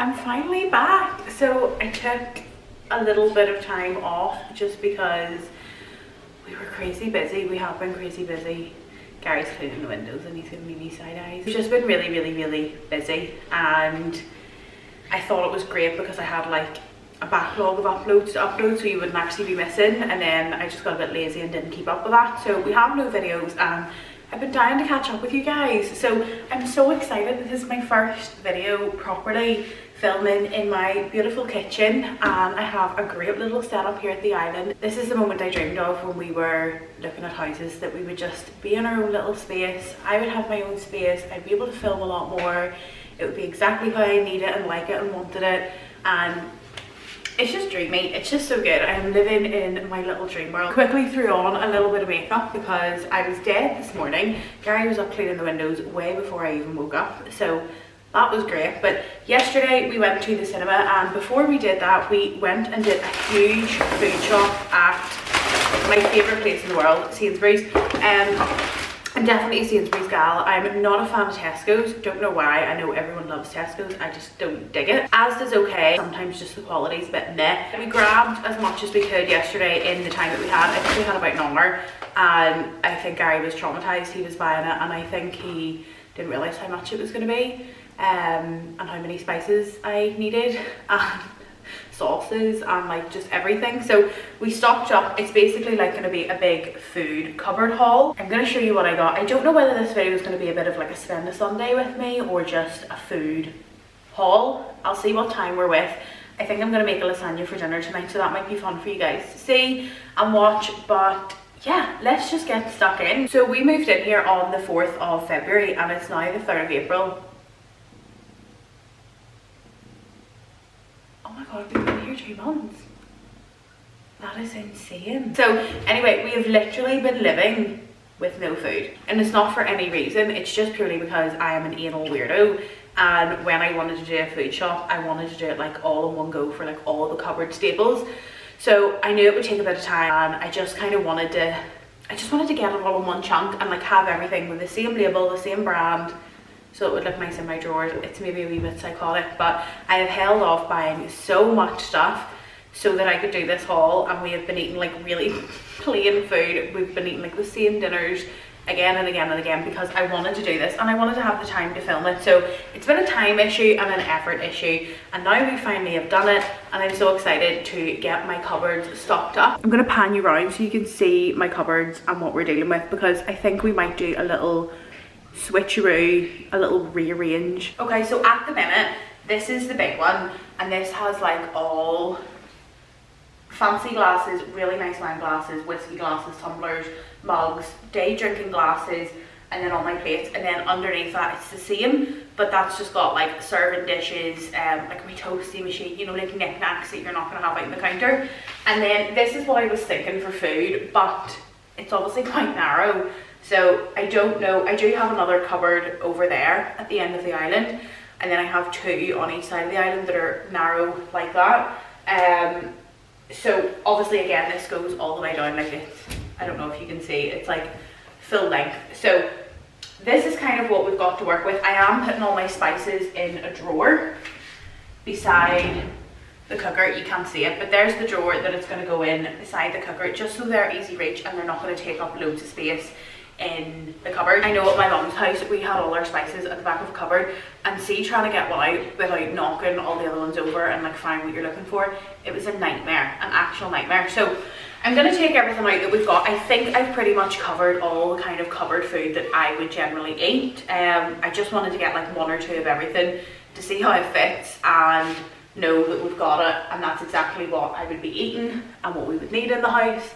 I'm finally back. So I took a little bit of time off just because we were crazy busy. We have been crazy busy. Gary's cleaning the windows and he's giving me these side eyes. We've just been really busy, and I thought it was great because I had like a backlog of uploads to upload, so you wouldn't actually be missing, and then I just got a bit lazy and didn't keep up with that. So we have no videos, and I've been dying to catch up with you guys. So I'm so excited. This is my first video properly filming in my beautiful kitchen, and I have a great little setup here at the island. This is the moment I dreamed of when we were looking at houses, that we would just be in our own little space. I would have my own space. I'd be able to film a lot more. It would be exactly how I need it and like it and wanted it, and it's just dreamy. It's just so good. I am living in my little dream world. Quickly threw on a little bit of makeup because I was dead this morning. Gary was up cleaning the windows way before I even woke up, so that was great. But yesterday we went to the cinema, and before we did that we went and did a huge food shop at my favourite place in the world, Sainsbury's. I'm definitely a Sainsbury's gal. I'm not a fan of Tesco's. Don't know why. I know everyone loves Tesco's. I just don't dig it. Asda's okay. Sometimes just the quality's a bit meh. We grabbed as much as we could yesterday in the time that we had. I think we had about an hour, and I think Gary was traumatised. He was buying it, and I think he didn't realise how much it was going to be, and how many spices I needed, and sauces, and like just everything. So we stocked up. It's basically like going to be a big food cupboard haul. I'm going to show you what I got. I don't know whether this video is going to be a bit of like a spend a Sunday with me or just a food haul. I'll see what time we're with. I think I'm going to make a lasagna for dinner tonight, so that might be fun for you guys to see and watch. But yeah, let's just get stuck in. So we moved in here on the 4th of February and it's now the 3rd of April. Oh my god, we've been here 2 months. That is insane. So anyway, we have literally been living with no food, and it's not for any reason. It's just purely because I am an anal weirdo, and when I wanted to do a food shop, I wanted to do it like all in one go for like all the cupboard staples. So I knew it would take a bit of time, and I just kind of wanted to, get it all in one chunk and like have everything with the same label, the same brand, so it would look nice in my drawers. It's maybe a wee bit psychotic, but I have held off buying so much stuff so that I could do this haul, and we have been eating like really plain food. We've been eating like the same dinners again and again and again because I wanted to do this and I wanted to have the time to film it. So it's been a time issue and an effort issue, and now we finally have done it, and I'm so excited to get my cupboards stocked up. I'm going to pan you around so you can see my cupboards and what we're dealing with, because I think we might do a little switcheroo, a little rearrange. Okay, so at the minute this is the big one, and this has like all fancy glasses, really nice wine glasses, whiskey glasses, tumblers, mugs, day drinking glasses, and then on my plates. And then underneath that it's the same, but that's just got like serving dishes, like my toasty machine, you know, like knickknacks that you're not going to have out on the counter. And then this is what I was thinking for food, but it's obviously quite narrow, so I don't know. I do have another cupboard over there at the end of the island, and then I have 2 on each side of the island that are narrow like that. So obviously again this goes all the way down, like it's, I don't know if you can see, it's like full length. So this is kind of what we've got to work with. I am putting all my spices in a drawer beside the cooker. You can't see it, but there's the drawer that it's going to go in beside the cooker, just so they're easy reach and they're not going to take up loads of space in the cupboard. I know at my mum's house we had all our spices at the back of a cupboard, and see, trying to get one out without knocking all the other ones over and like find what you're looking for, it was a nightmare, an actual nightmare. So I'm going to take everything out that we've got. I think I've pretty much covered all the kind of cupboard food that I would generally eat. I just wanted to get like 1 or 2 of everything to see how it fits and know that we've got it, and that's exactly what I would be eating and what we would need in the house.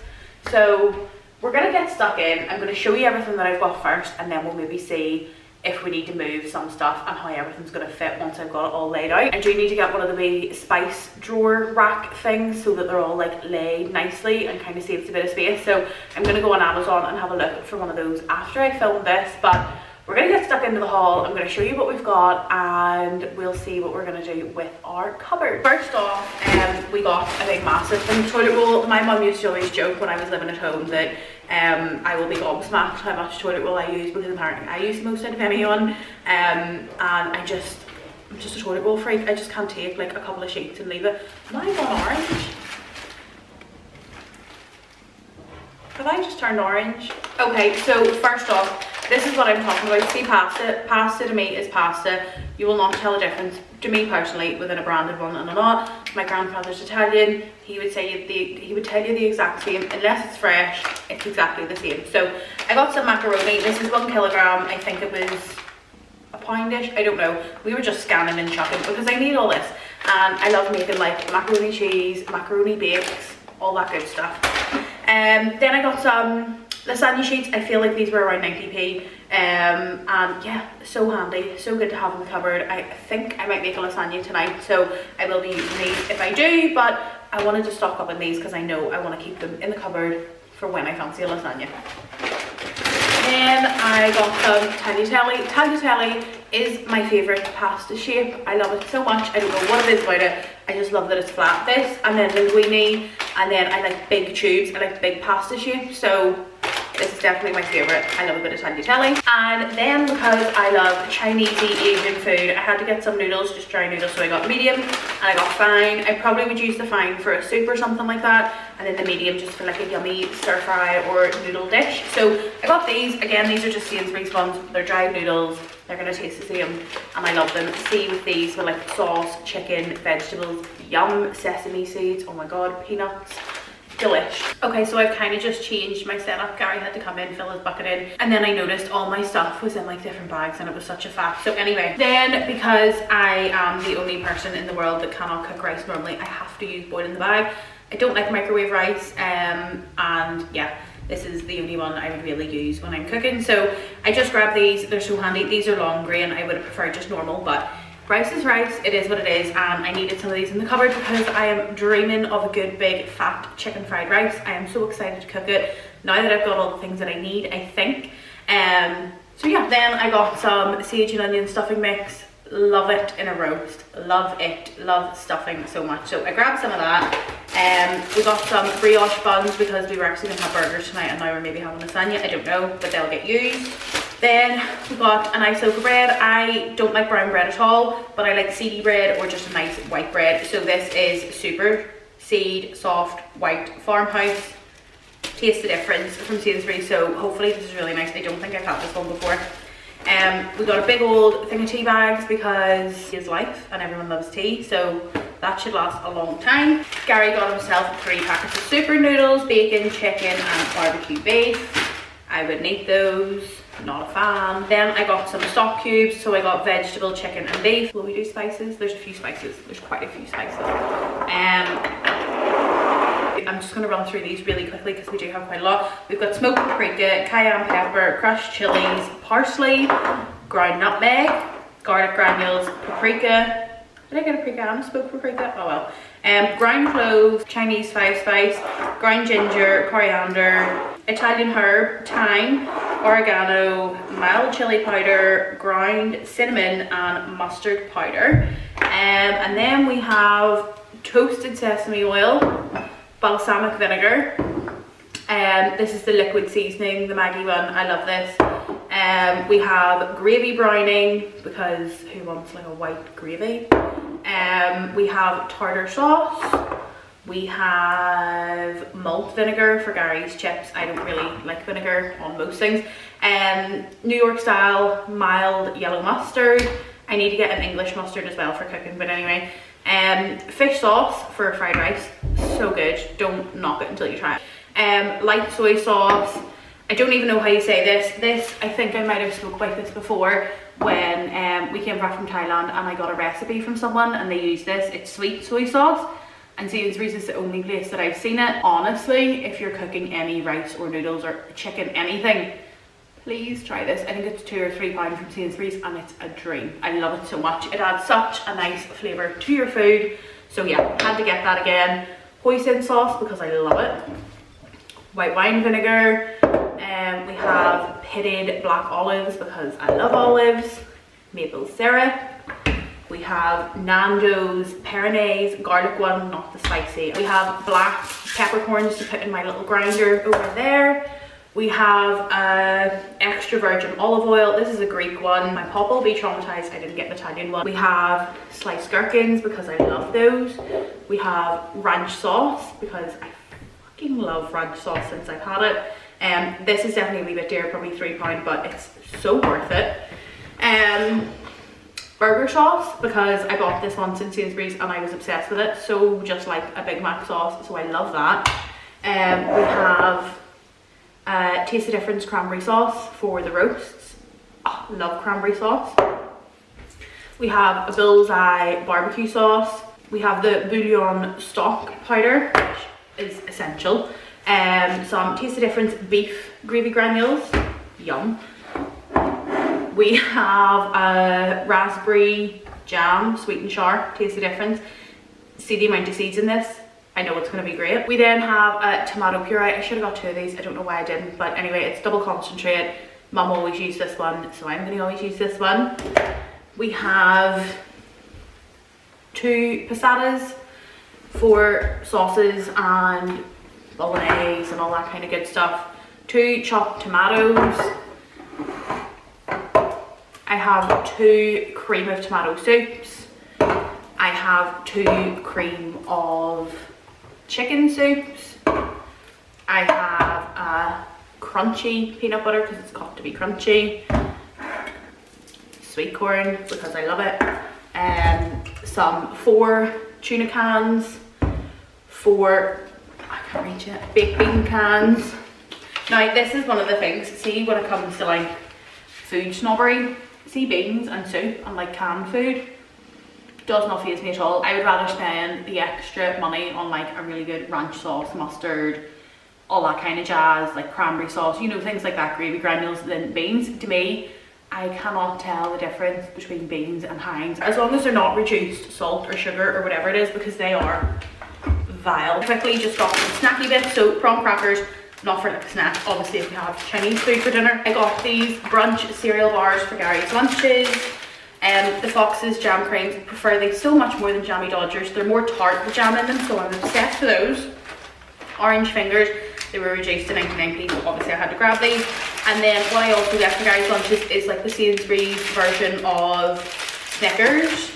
So we're going to get stuck in. I'm going to show you everything that I've got first, and then we'll maybe see if we need to move some stuff and how everything's going to fit once I've got it all laid out. I do need to get one of the wee spice drawer rack things so that they're all like laid nicely and kind of saves a bit of space. So I'm going to go on Amazon and have a look for one of those after I film this, but we're going to get stuck into the haul. I'm going to show you what we've got, and we'll see what we're going to do with our cupboard. First off, we got a big massive thing of toilet roll. My mum used to always joke when I was living at home that I will be gobsmacked how much toilet roll I use, because apparently I use the most out of anyone, and I just I'm just a toilet roll freak. I just can't take like a couple of sheets and leave it. Am I gone orange? Have I just turned orange? Okay, so first off, this is what I'm talking about. See, pasta. Pasta to me is pasta. You will not tell the difference, to me personally, within a branded one and a not. My grandfather's Italian. He would say he would tell you the exact same. Unless it's fresh, it's exactly the same. So I got some macaroni. This is 1 kilogram. I think it was a poundish. I don't know. We were just scanning and chucking because I need all this. And I love making like macaroni cheese, macaroni bakes, all that good stuff. Then I got some lasagna sheets. I feel like these were around 90p. And yeah, so handy, so good to have in the cupboard. I think I might make a lasagna tonight, so I will be using these if I do, but I wanted to stock up on these because I know I want to keep them in the cupboard for when I fancy a lasagna. Then I got some tagliatelle. Tagliatelle is my favourite pasta shape. I love it so much. I don't know what it is about it. I just love that it's flat. This, and then linguine, and then I like big tubes. I like big pasta shapes. So this is definitely my favourite. I love a bit of tagliatelle. And then because I love Chinesey Asian food, I had to get some noodles, just dry noodles. So I got medium and I got fine. I probably would use the fine for a soup or something like that. And then the medium just for like a yummy stir fry or noodle dish. So I got these. Again, these are just Sainsbury's ones. They're dried noodles. They're going to taste the same. And I love them. See with these with like sauce, chicken, vegetables, yum, sesame seeds. Oh my God, peanuts. Delish. Okay, so I've kind of just changed my setup. Gary had to come in, fill his bucket in, and then I noticed all my stuff was in like different bags and it was such a faff. So anyway, then because I am the only person in the world that cannot cook rice normally, I have to use boil in the bag. I don't like microwave rice, and yeah, this is the only one I would really use when I'm cooking. So I just grabbed these. They're so handy. These are long grain. I would have preferred just normal, but rice is rice, it is what it is, and I needed some of these in the cupboard because I am dreaming of a good big fat chicken fried rice. I am so excited to cook it now that I've got all the things that I need, I think. So yeah, then I got some sage and onion stuffing mix. Love it in a roast. Love it. Love stuffing so much. So I grabbed some of that. We got some brioche buns because we were actually going to have burgers tonight and now we're maybe having lasagna. I don't know, but they'll get used. Then we got a nice loaf of bread. I don't like brown bread at all, but I like seedy bread or just a nice white bread. So this is super seed, soft, white farmhouse. Taste the difference from Sainsbury's. So hopefully this is really nice. I don't think I've had this one before. We got a big old thing of tea bags because tea is life and everyone loves tea. So that should last a long time. Gary got himself 3 packets of super noodles, bacon, chicken and barbecue beef. I would need those. Not a fan. Then I got some stock cubes, so I got vegetable, chicken and beef. Will we do spices? There's a few spices. There's quite a few spices. I'm just going to run through these really quickly because we do have quite a lot. We've got smoked paprika, cayenne pepper, crushed chilies, parsley, ground nutmeg, garlic granules, paprika. Did I get a paprika and a smoked paprika? Oh well. Ground cloves, Chinese 5-spice, ground ginger, coriander, Italian herb, thyme, oregano, mild chili powder, ground cinnamon and mustard powder. And then we have toasted sesame oil, balsamic vinegar. This is the liquid seasoning, the Maggi one. I love this. We have gravy browning because who wants like a white gravy? We have tartar sauce. We have malt vinegar for Gary's chips. I don't really like vinegar on most things. New York style mild yellow mustard. I need to get an English mustard as well for cooking, but anyway. Fish sauce for fried rice. So good. Don't knock it until you try it. Light soy sauce. I don't even know how you say this. I think I might have spoke about this before when we came back from Thailand and I got a recipe from someone and they used this. It's sweet soy sauce. And Sainsbury's is the only place that I've seen it. Honestly, if you're cooking any rice or noodles or chicken, anything, please try this. I think it's £2 or £3 from Sainsbury's and it's a dream. I love it so much. It adds such a nice flavour to your food. So yeah, had to get that again. Hoisin sauce because I love it. White wine vinegar. We have pitted black olives because I love olives. Maple syrup. We have Nando's Peronaise garlic one, not the spicy. We have black peppercorns to put in my little grinder over there. We have extra virgin olive oil. This is a Greek one. My papa will be traumatized I didn't get an Italian one. We have sliced gherkins because I love those. We have ranch sauce because I fucking love ranch sauce since I've had it. This is definitely a wee bit dear, probably £3, but it's so worth it. Burger sauce because I bought this once in Sainsbury's and I was obsessed with it. So just like a Big Mac sauce, so I love that. We have Taste the Difference cranberry sauce for the roasts. Oh, love cranberry sauce. We have a Bullseye barbecue sauce. We have the bouillon stock powder, which is essential. Some Taste the Difference beef gravy granules. Yum. We have raspberry jam, sweet and sour, Taste the Difference. See the amount of seeds in this. I know it's going to be great. We then have a tomato puree. I should have got 2 of these. I don't know why I didn't. But anyway, it's double concentrate. Mum always used this one, so I'm going to always use this one. We have 2 passatas for sauces and bolognese and all that kind of good stuff. 2 chopped tomatoes. I have 2 cream of tomato soups. I have 2 cream of chicken soups. I have a crunchy peanut butter because it's got to be crunchy. Sweet corn because I love it. Some 4 tuna cans. 4, I can't reach it, baked bean cans. Now this is one of the things, see when it comes to like food snobbery, see beans and soup and like canned food, does not faze me at all. I would rather spend the extra money on like a really good ranch sauce, mustard, all that kind of jazz, like cranberry sauce, you know, things like that, gravy granules, than beans. To me, I cannot tell the difference between beans and Heinz, as long as they're not reduced salt or sugar or whatever it is, because they are vile. Quickly just got some snacky bits, so prawn crackers, not for like a snack, obviously if you have Chinese food for dinner. I got these brunch cereal bars for Gary's lunches. The Fox's jam creams, prefer these so much more than Jammy Dodgers. They're more tart with jam in them, so I'm obsessed with those. Orange fingers, they were reduced to 99p, so obviously I had to grab these. And then what I also get for Gary's lunches is like the Sainsbury's version of Snickers,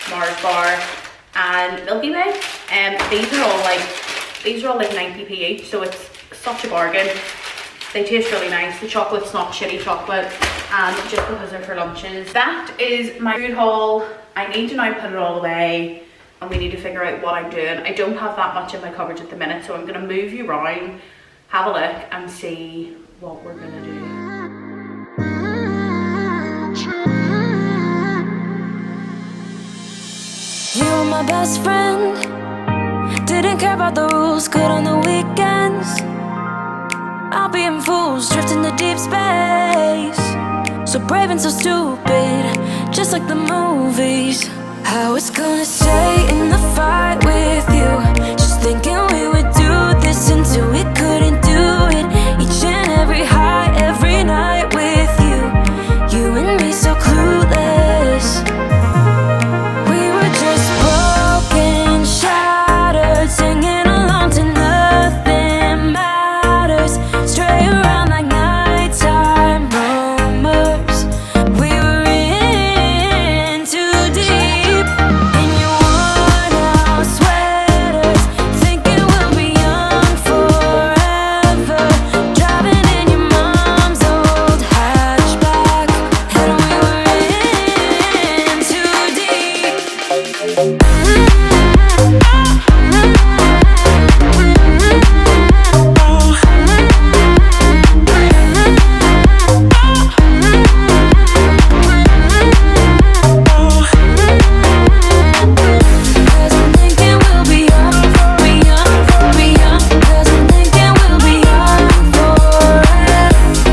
Mars bar, and Milky Way. These are all like 90p each, so it's such a bargain. They taste really nice. The chocolate's not shitty chocolate, and just because they're for lunches. That is my food haul. I need to now put it all away, and we need to figure out what I'm doing. I don't have that much in my cupboards at the minute, so I'm gonna move you around, have a look, and see what we're gonna do. You were my best friend. Didn't care about the rules, good on the weekends. I'll be in fools, drifting to deep space. So brave and so stupid, just like the movies. I was gonna stay in the fight with you, just thinking we would do this until we couldn't do it. Each and every high, every night with you. You and me so clueless. We were just broken, shattered, singing along to nothing matters. Stray around like nighttime rumors. We were in too deep. In your worn out sweaters, thinking we'll be young forever. Driving in your mom's old hatchback, and we were in too deep. Cause I'm thinking we'll be young, be young, be young. Cause I'm thinking we'll be young forever.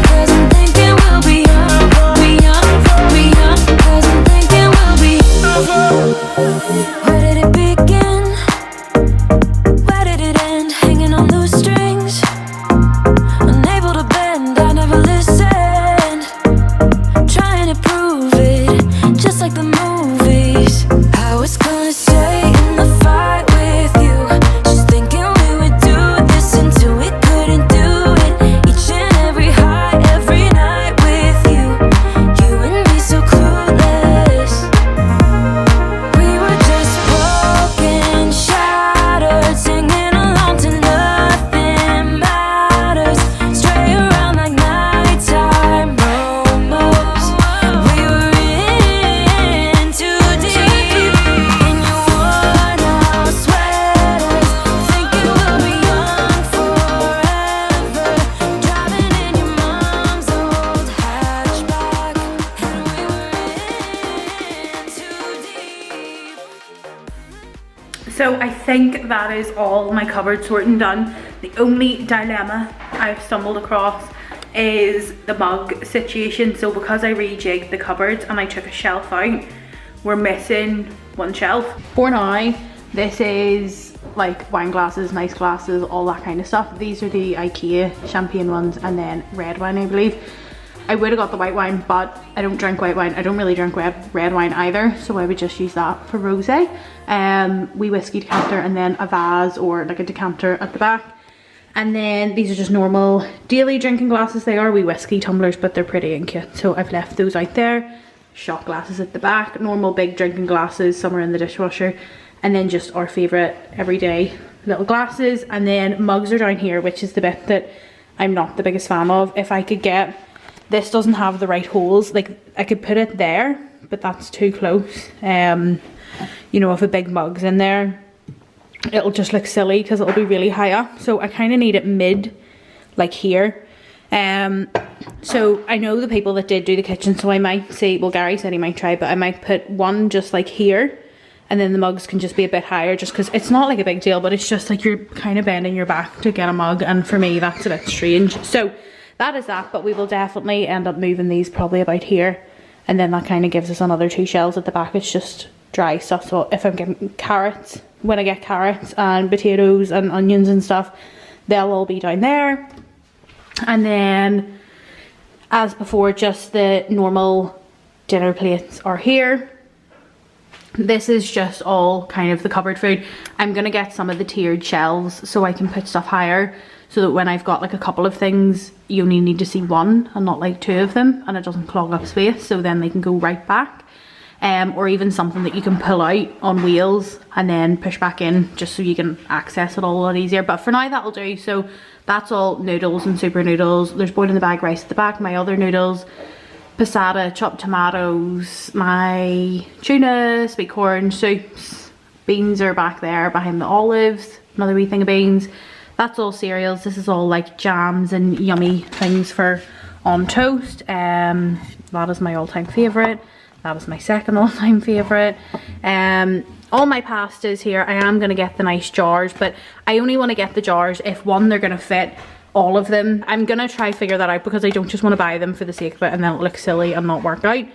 Cause I'm thinking we'll be young, be young, be young. Cause I'm thinking we'll be. Where did it begin? Where did it end? Hanging on loose strings, unable to bend. I never listened, trying to prove it, just like the movies. I was gonna stay in the fight with you, just thinking we would do this until we couldn't do it. Each and every So I think that is all my cupboard sorting done. The only dilemma I've stumbled across is the mug situation. So because I rejigged the cupboards and I took a shelf out, we're missing one shelf. For now, this is like wine glasses, nice glasses, all that kind of stuff. These are the IKEA champagne ones, and then red wine, I believe. I would have got the white wine, but I don't drink white wine. I don't really drink red wine either, so I would just use that for rosé. Wee whiskey decanter, and then a vase or like a decanter at the back. And then these are just normal daily drinking glasses. They are wee whiskey tumblers, but they're pretty and cute, so I've left those out there. Shot glasses at the back, normal big drinking glasses, some are in the dishwasher, and then just our favourite everyday little glasses. And then mugs are down here, which is the bit that I'm not the biggest fan of. If I could get, this doesn't have the right holes, like I could put it there, but that's too close. You know, if a big mug's in there, it'll just look silly because it'll be really high up. So I kind of need it mid, like here. So I know the people that did do the kitchen, so I might say, well, Gary said he might try, but I might put one just like here, and then the mugs can just be a bit higher, just because it's not like a big deal, but it's just like you're kind of bending your back to get a mug, and for me that's a bit strange. So that is that, but we will definitely end up moving these probably about here, and then that kind of gives us another 2 shelves at the back. It's just dry stuff, so if I'm getting carrots, when I get carrots and potatoes and onions and stuff, they'll all be down there. And then as before, just the normal dinner plates are here. This is just all kind of the cupboard food. I'm gonna get some of the tiered shelves so I can put stuff higher, so that when I've got like a couple of things, you only need to see one and not like 2 of them, and it doesn't clog up space, so then they can go right back. Or even something that you can pull out on wheels and then push back in, just so you can access it all a lot easier. But for now that'll do. So that's all noodles and super noodles. There's boiled in the bag rice at the back, my other noodles, passata, chopped tomatoes, my tuna, sweet corn soups. Beans are back there behind the olives, another wee thing of beans. That's all cereals. This is all like jams and yummy things for on toast. That is my all-time favourite. That is my second all-time favourite. All my pastas here, I am going to get the nice jars, but I only want to get the jars if, one, they're going to fit all of them. I'm going to try figure that out, because I don't just want to buy them for the sake of it and then it'll look silly and not work out.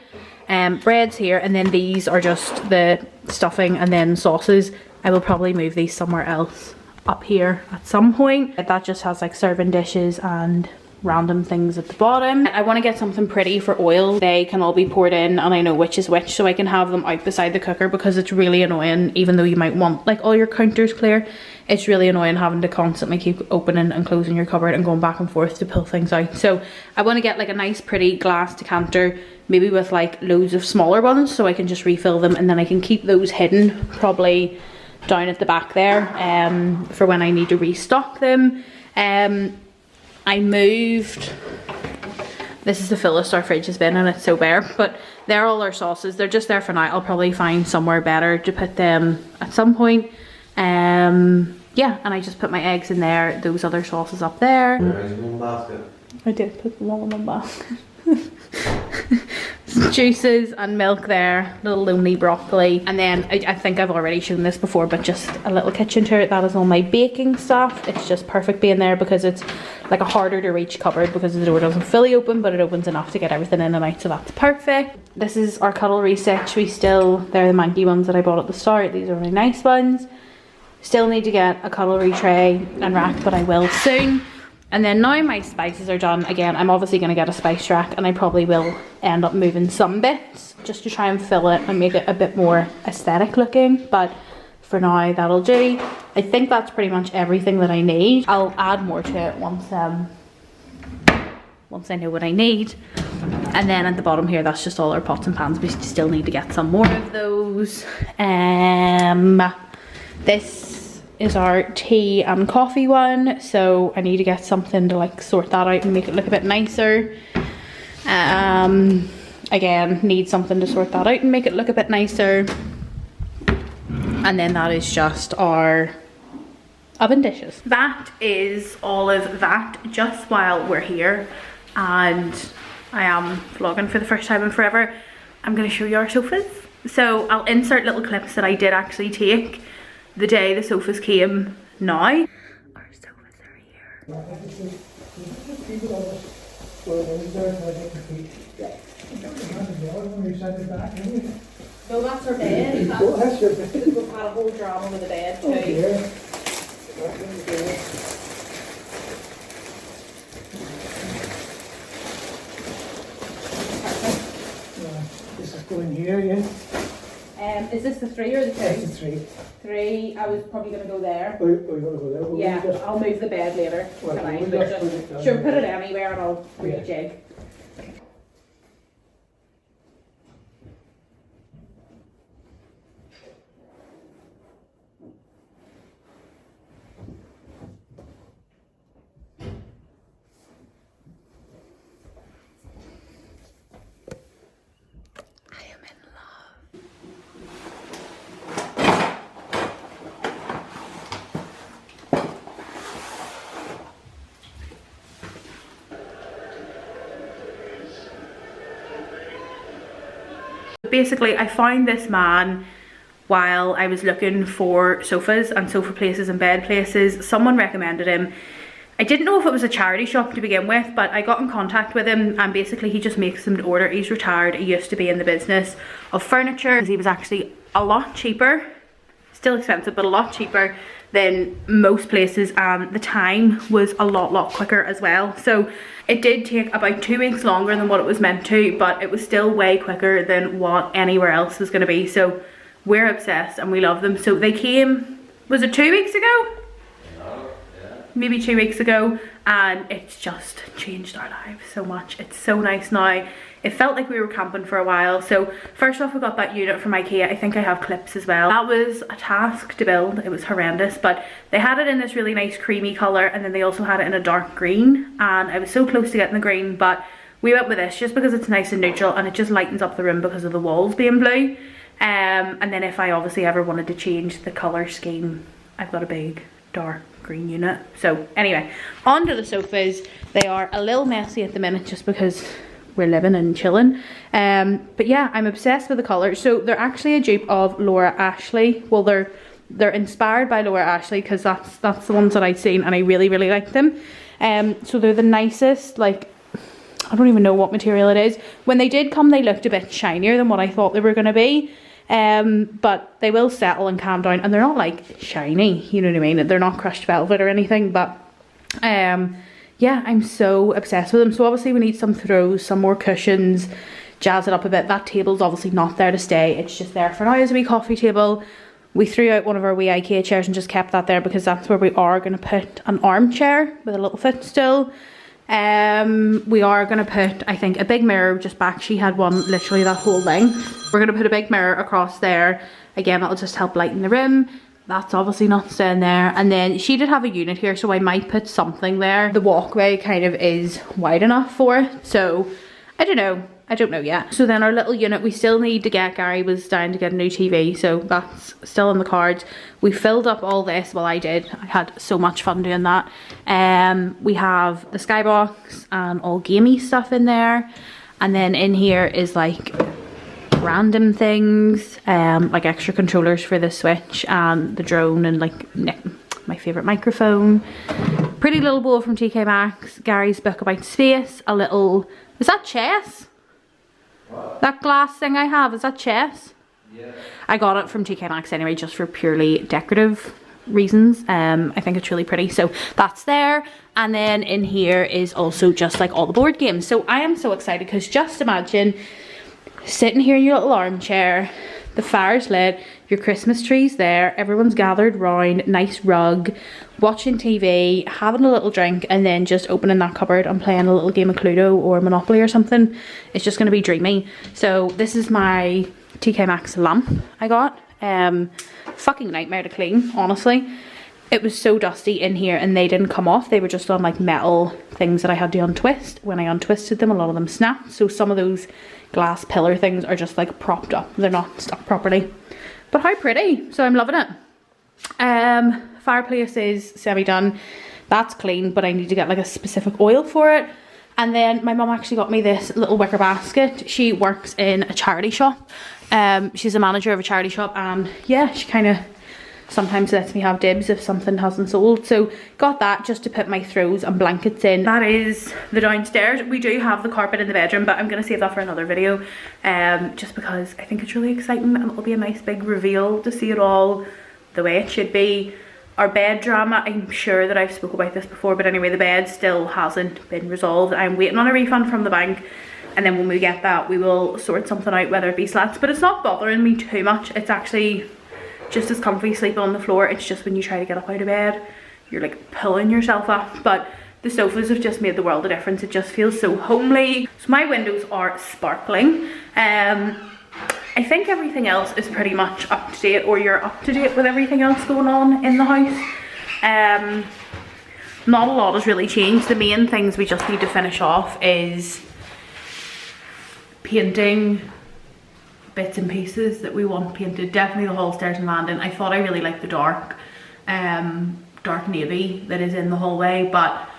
Bread's here, and then these are just the stuffing and then sauces. I will probably move these somewhere else up here at some point. That just has like serving dishes and random things at the bottom. I want to get something pretty for oil. They can all be poured in and I know which is which, so I can have them out beside the cooker, because it's really annoying, even though you might want like all your counters clear, it's really annoying having to constantly keep opening and closing your cupboard and going back and forth to pull things out. So I want to get like a nice pretty glass decanter, maybe with like loads of smaller ones, so I can just refill them, and then I can keep those hidden probably down at the back there for when I need to restock them. I moved, this is the fullest our fridge has been and it's so bare, but they're all our sauces. They're just there for now. I'll probably find somewhere better to put them at some point. Yeah, and I just put my eggs in there, those other sauces up there. I did put them all in one basket. Juices and milk there, little lonely broccoli, and then I think I've already shown this before, but just a little kitchen turret. That is all my baking stuff. It's just perfect being there, because it's like a harder to reach cupboard because the door doesn't fully open, but it opens enough to get everything in and out, so that's perfect. This is our cutlery set. They're the manky ones that I bought at the start. These are really nice ones. Still need to get a cutlery tray and rack, but I will soon. And then now my spices are done. Again, I'm obviously going to get a spice rack, and I probably will end up moving some bits just to try and fill it and make it a bit more aesthetic looking, but for now that'll do. I think that's pretty much everything that I need. I'll add more to it once I know what I need. And then at the bottom here, that's just all our pots and pans. We still need to get some more of those. This is our tea and coffee one, so I need to get something to like sort that out and make it look a bit nicer. Again, need something to sort that out and make it look a bit nicer. And then that is just our oven dishes. That is all of that, just while we're here and I am vlogging for the first time in forever. I'm going to show you our sofas. So I'll insert little clips that I did actually take the day the sofas came now. Our sofas are here. No, that's our bed. That's your bed. We've had a whole drama with the bed too. Okay. This is going here, yeah? Is this the 3 or the 2? That's the 3. 3, I was probably going to go there. Oh, you're going to go there? Well, Yeah, we'll just, I'll move the bed later. Well, Can I? we'll But just just, put it down sure, there. put it anywhere and I'll Yeah. rejig. Basically, I found this man while I was looking for sofas and sofa places and bed places. Someone recommended him. I didn't know if it was a charity shop to begin with, but I got in contact with him and basically he just makes them to order. He's retired. He used to be in the business of furniture. He was actually a lot cheaper, still expensive, but a lot cheaper than most places, and the time was a lot quicker as well. So it did take about 2 weeks longer than what it was meant to, but it was still way quicker than what anywhere else was going to be. So we're obsessed and we love them. So they came, was it 2 weeks ago? Maybe 2 weeks ago, and it's just changed our lives so much. It's so nice now. It felt like we were camping for a while. So first off, we got that unit from IKEA. I think I have clips as well. That was a task to build. It was horrendous, but they had it in this really nice creamy color, and then they also had it in a dark green, and I was so close to getting the green, but we went with this just because it's nice and neutral and it just lightens up the room because of the walls being blue. And then if I obviously ever wanted to change the color scheme, I've got a big dark green unit. So anyway, on to the sofas. They are a little messy at the minute just because we're living and chilling, but yeah, I'm obsessed with the colours. So they're actually a dupe of Laura Ashley. Well, they're inspired by Laura Ashley because that's the ones that I've seen and I really like them. So they're the nicest, like, I don't even know what material it is. When they did come, they looked a bit shinier than what I thought they were going to be. But they will settle and calm down, and they're not like shiny, you know what I mean? They're not crushed velvet or anything, but yeah, I'm so obsessed with them. So obviously we need some throws, some more cushions, jazz it up a bit. That table's obviously not there to stay, it's just there for now as a wee coffee table. We threw out one of our wee IKEA chairs and just kept that there because that's where we are going to put an armchair with a little footstool. We are going to put, I think, a big mirror just back. She had one literally that whole length. We're going to put a big mirror across there. Again, that'll just help lighten the room. That's obviously not staying there. And then she did have a unit here, so I might put something there. The walkway kind of is wide enough for it, so I don't know yet. So then our little unit, we still need to get, Gary was dying to get a new TV, so that's still on the cards. We filled up all this, well I did, I had so much fun doing that. We have the skybox and all gamey stuff in there, and then in here is like random things, like extra controllers for the Switch and the drone, and like my favourite microphone. Pretty little bowl from TK Maxx, Gary's book about space, a little, is that chess? What? That glass thing I have, is that chess? Yeah. I got it from TK Maxx anyway, just for purely decorative reasons. I think it's really pretty, so that's there. And then in here is also just like all the board games. So I am so excited because just imagine sitting here in your little armchair, the fire's lit, your Christmas tree's there, everyone's gathered round, nice rug, watching TV, having a little drink, and then just opening that cupboard and playing a little game of Cluedo or Monopoly or something. It's just going to be dreamy. So this is my TK Maxx lamp I got. Fucking nightmare to clean, honestly. It was so dusty in here and they didn't come off. They were just on like metal things that I had to untwist. When I untwisted them, a lot of them snapped. So some of those glass pillar things are just like propped up. They're not stuck properly. But how pretty. So I'm loving it. Fireplace is semi-done. That's clean, but I need to get like a specific oil for it. And then my mum actually got me this little wicker basket. She works in a charity shop. She's a manager of a charity shop, and yeah, she kind of sometimes lets me have dibs if something hasn't sold. So got that just to put my throws and blankets in. That is the downstairs. We do have the carpet in the bedroom, but I'm gonna save that for another video, just because I think it's really exciting and it'll be a nice big reveal to see it all the way it should be. Our bed drama, I'm sure that I've spoke about this before, but anyway, the bed still hasn't been resolved. I'm waiting on a refund from the bank, and then when we get that, we will sort something out, whether it be slats. But it's not bothering me too much. It's actually just as comfy sleeping on the floor. It's just when you try to get up out of bed, you're like pulling yourself up. But the sofas have just made the world of difference. It just feels so homely. So my windows are sparkling. I think everything else is pretty much up to date, or you're up to date with everything else going on in the house. Not a lot has really changed. The main things we just need to finish off is painting bits and pieces that we want painted. Definitely the hall, stairs and landing. I thought I really liked the dark navy that is in the hallway, but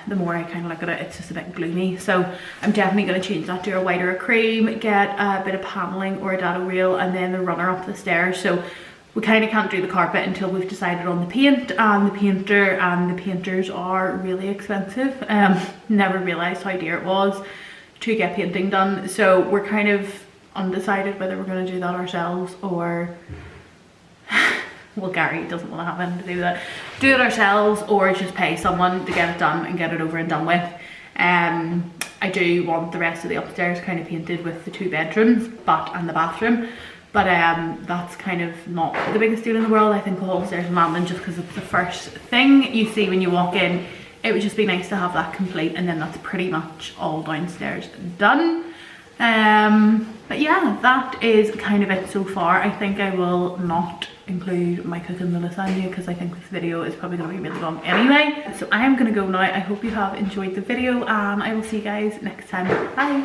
the more I kind of look at it, it's just a bit gloomy. So I'm definitely going to change that to a white or a cream, get a bit of paneling or a dado rail, and then the runner up the stairs. So we kind of can't do the carpet until we've decided on the paint and the painter, and the painters are really expensive. Never realised how dear it was to get painting done. So we're kind of undecided whether we're going to do that ourselves or well, Gary doesn't want to have anything to do with it. Do it ourselves or just pay someone to get it done and get it over and done with. I do want the rest of the upstairs kind of painted with the 2 bedrooms and the bathroom, but that's kind of not the biggest deal in the world. I think the whole stairs and landing, just because it's the first thing you see when you walk in, it would just be nice to have that complete, and then that's pretty much all downstairs done. But yeah, that is kind of it so far. I think I will not include my cooking the lasagna because I think this video is probably going to be really long anyway. So I am going to go now. I hope you have enjoyed the video, and I will see you guys next time. Bye.